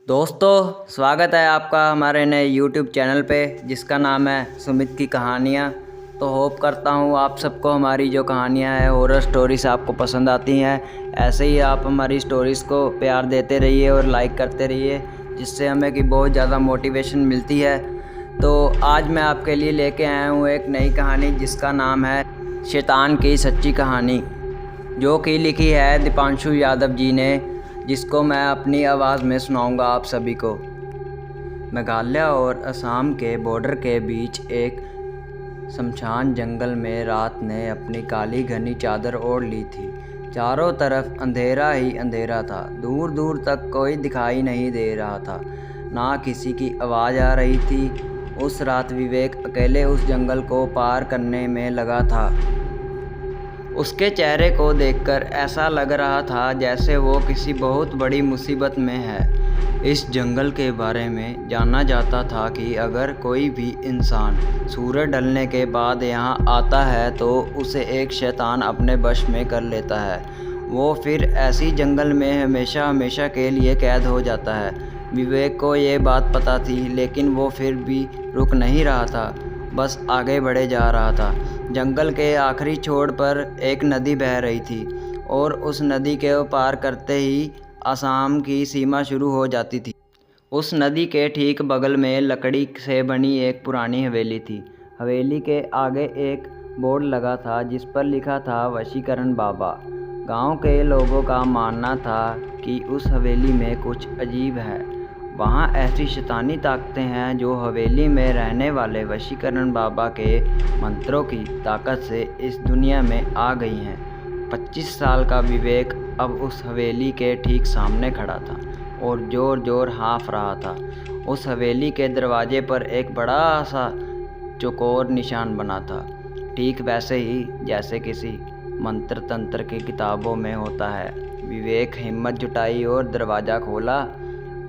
दोस्तों, स्वागत है आपका हमारे नए YouTube चैनल पे जिसका नाम है सुमित की कहानियाँ। तो होप करता हूँ आप सबको हमारी जो कहानियाँ हैं हॉरर स्टोरीज आपको पसंद आती हैं। ऐसे ही आप हमारी स्टोरीज़ को प्यार देते रहिए और लाइक करते रहिए, जिससे हमें कि बहुत ज़्यादा मोटिवेशन मिलती है। तो आज मैं आपके लिए लेके आया हूँ एक नई कहानी जिसका नाम है शैतान की सच्ची कहानी, जो कि लिखी है दीपांशु यादव जी ने, जिसको मैं अपनी आवाज़ में सुनाऊंगा आप सभी को। मेघालय और असम के बॉर्डर के बीच एक शमशान जंगल में रात ने अपनी काली घनी चादर ओढ़ ली थी। चारों तरफ अंधेरा ही अंधेरा था। दूर दूर तक कोई दिखाई नहीं दे रहा था, ना किसी की आवाज़ आ रही थी। उस रात विवेक अकेले उस जंगल को पार करने में लगा था। उसके चेहरे को देखकर ऐसा लग रहा था जैसे वो किसी बहुत बड़ी मुसीबत में है। इस जंगल के बारे में जाना जाता था कि अगर कोई भी इंसान सूरज ढलने के बाद यहाँ आता है तो उसे एक शैतान अपने वश में कर लेता है। वो फिर ऐसी जंगल में हमेशा हमेशा के लिए कैद हो जाता है। विवेक को ये बात पता थी, लेकिन वो फिर भी रुक नहीं रहा था, बस आगे बढ़े जा रहा था। जंगल के आखिरी छोर पर एक नदी बह रही थी और उस नदी के पार करते ही असम की सीमा शुरू हो जाती थी। उस नदी के ठीक बगल में लकड़ी से बनी एक पुरानी हवेली थी। हवेली के आगे एक बोर्ड लगा था जिस पर लिखा था वशीकरण बाबा। गांव के लोगों का मानना था कि उस हवेली में कुछ अजीब है। वहाँ ऐसी शैतानी ताकतें हैं जो हवेली में रहने वाले वशीकरण बाबा के मंत्रों की ताकत से इस दुनिया में आ गई हैं। 25 साल का विवेक अब उस हवेली के ठीक सामने खड़ा था और ज़ोर ज़ोर हाँफ रहा था। उस हवेली के दरवाजे पर एक बड़ा सा चौकोर निशान बना था, ठीक वैसे ही जैसे किसी मंत्र तंत्र की किताबों में होता है। विवेक हिम्मत जुटाई और दरवाज़ा खोला।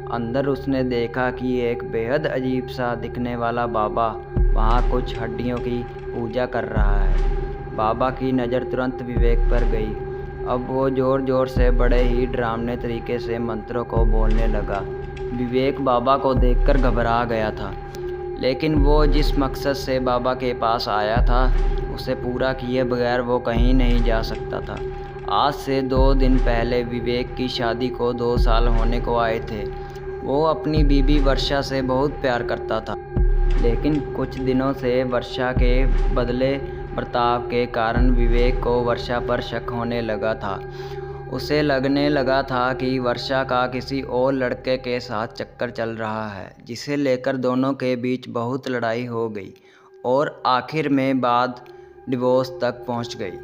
अंदर उसने देखा कि एक बेहद अजीब सा दिखने वाला बाबा वहाँ कुछ हड्डियों की पूजा कर रहा है। बाबा की नज़र तुरंत विवेक पर गई। अब वो ज़ोर ज़ोर से बड़े ही डरावने तरीके से मंत्रों को बोलने लगा। विवेक बाबा को देखकर घबरा गया था, लेकिन वो जिस मकसद से बाबा के पास आया था उसे पूरा किए बगैर वो कहीं नहीं जा सकता था। आज से 2 दिन पहले विवेक की शादी को 2 साल होने को आए थे। वो अपनी बीबी वर्षा से बहुत प्यार करता था, लेकिन कुछ दिनों से वर्षा के बदले बर्ताव के कारण विवेक को वर्षा पर शक होने लगा था। उसे लगने लगा था कि वर्षा का किसी और लड़के के साथ चक्कर चल रहा है, जिसे लेकर दोनों के बीच बहुत लड़ाई हो गई और आखिर में बात डिवोर्स तक पहुंच गई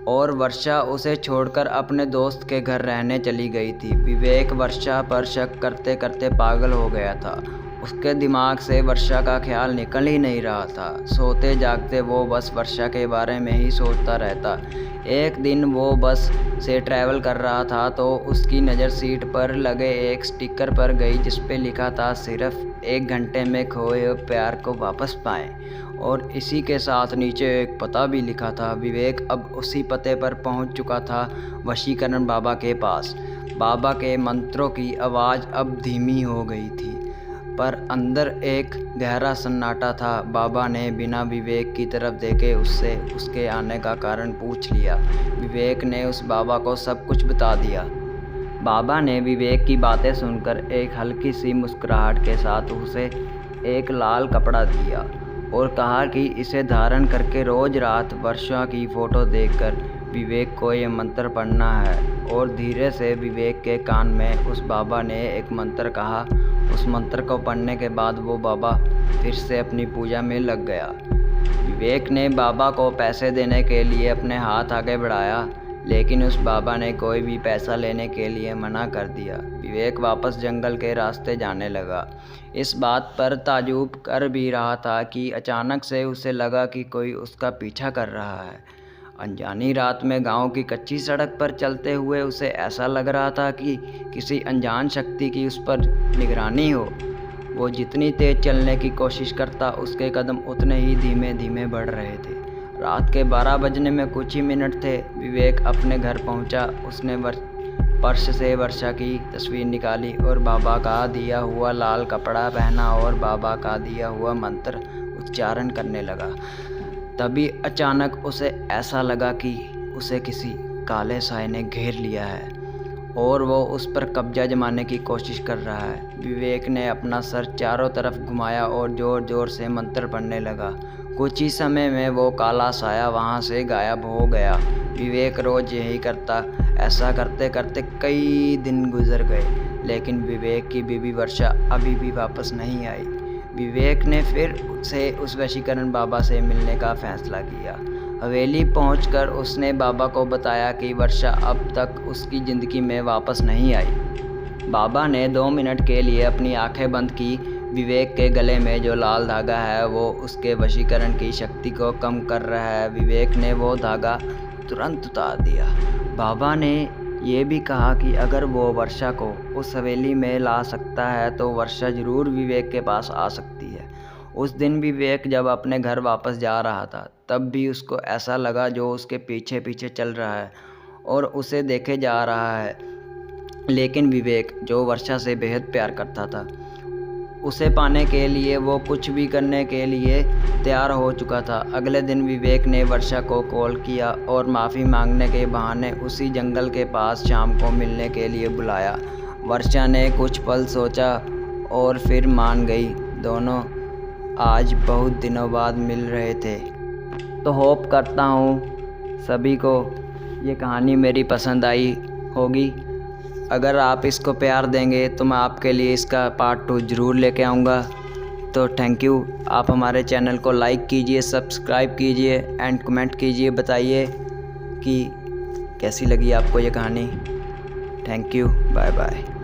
और वर्षा उसे छोड़कर अपने दोस्त के घर रहने चली गई थी। विवेक वर्षा पर शक करते करते पागल हो गया था। उसके दिमाग से वर्षा का ख्याल निकल ही नहीं रहा था। सोते जागते वो बस वर्षा के बारे में ही सोचता रहता। एक दिन वो बस से ट्रैवल कर रहा था तो उसकी नज़र सीट पर लगे एक स्टिकर पर गई जिस पे लिखा था सिर्फ 1 घंटे में खोए हुए प्यार को वापस पाएं, और इसी के साथ नीचे एक पता भी लिखा था। विवेक अब उसी पते पर पहुंच चुका था, वशीकरण बाबा के पास। बाबा के मंत्रों की आवाज़ अब धीमी हो गई थी, पर अंदर एक गहरा सन्नाटा था। बाबा ने बिना विवेक की तरफ देखे उससे उसके आने का कारण पूछ लिया। विवेक ने उस बाबा को सब कुछ बता दिया। बाबा ने विवेक की बातें सुनकर एक हल्की सी मुस्कुराहट के साथ उसे एक लाल कपड़ा दिया और कहा कि इसे धारण करके रोज़ रात वर्षा की फ़ोटो देखकर विवेक को ये मंत्र पढ़ना है। और धीरे से विवेक के कान में उस बाबा ने एक मंत्र कहा। उस मंत्र को पढ़ने के बाद वो बाबा फिर से अपनी पूजा में लग गया। विवेक ने बाबा को पैसे देने के लिए अपने हाथ आगे बढ़ाया, लेकिन उस बाबा ने कोई भी पैसा लेने के लिए मना कर दिया। विवेक वापस जंगल के रास्ते जाने लगा। इस बात पर ताज्जुब कर भी रहा था कि अचानक से उसे लगा कि कोई उसका पीछा कर रहा है। अनजानी रात में गांव की कच्ची सड़क पर चलते हुए उसे ऐसा लग रहा था कि किसी अनजान शक्ति की उस पर निगरानी हो। वो जितनी तेज़ चलने की कोशिश करता उसके कदम उतने ही धीमे धीमे बढ़ रहे थे। रात के 12 बजने में कुछ ही मिनट थे। विवेक अपने घर पहुंचा। उसने पर्स से वर्षा की तस्वीर निकाली और बाबा का दिया हुआ लाल कपड़ा पहना और बाबा का दिया हुआ मंत्र उच्चारण करने लगा। तभी अचानक उसे ऐसा लगा कि उसे किसी काले साए ने घेर लिया है और वो उस पर कब्जा जमाने की कोशिश कर रहा है। विवेक ने अपना सर चारों तरफ घुमाया और ज़ोर ज़ोर से मंत्र पढ़ने लगा। कुछ ही समय में वो काला साया वहाँ से गायब हो गया। विवेक रोज़ यही करता। ऐसा करते करते कई दिन गुजर गए, लेकिन विवेक की बीवी वर्षा अभी भी वापस नहीं आई। विवेक ने फिर से उस वशीकरण बाबा से मिलने का फैसला किया। हवेली पहुंचकर उसने बाबा को बताया कि वर्षा अब तक उसकी ज़िंदगी में वापस नहीं आई। बाबा ने 2 मिनट के लिए अपनी आंखें बंद की। विवेक के गले में जो लाल धागा है वो उसके वशीकरण की शक्ति को कम कर रहा है। विवेक ने वो धागा तुरंत उतार दिया। बाबा ने ये भी कहा कि अगर वो वर्षा को उस हवेली में ला सकता है तो वर्षा ज़रूर विवेक के पास आ सकती है। उस दिन विवेक जब अपने घर वापस जा रहा था तब भी उसको ऐसा लगा जो उसके पीछे पीछे चल रहा है और उसे देखे जा रहा है। लेकिन विवेक, जो वर्षा से बेहद प्यार करता था, उसे पाने के लिए वो कुछ भी करने के लिए तैयार हो चुका था। अगले दिन विवेक ने वर्षा को कॉल किया और माफ़ी मांगने के बहाने उसी जंगल के पास शाम को मिलने के लिए बुलाया। वर्षा ने कुछ पल सोचा और फिर मान गई। दोनों आज बहुत दिनों बाद मिल रहे थे। तो होप करता हूँ सभी को ये कहानी मेरी पसंद आई होगी। अगर आप इसको प्यार देंगे तो मैं आपके लिए इसका पार्ट 2 ज़रूर लेके आऊँगा। तो थैंक यू। आप हमारे चैनल को लाइक कीजिए, सब्सक्राइब कीजिए एंड कमेंट कीजिए। बताइए कि कैसी लगी आपको ये कहानी। Thank you. Bye bye.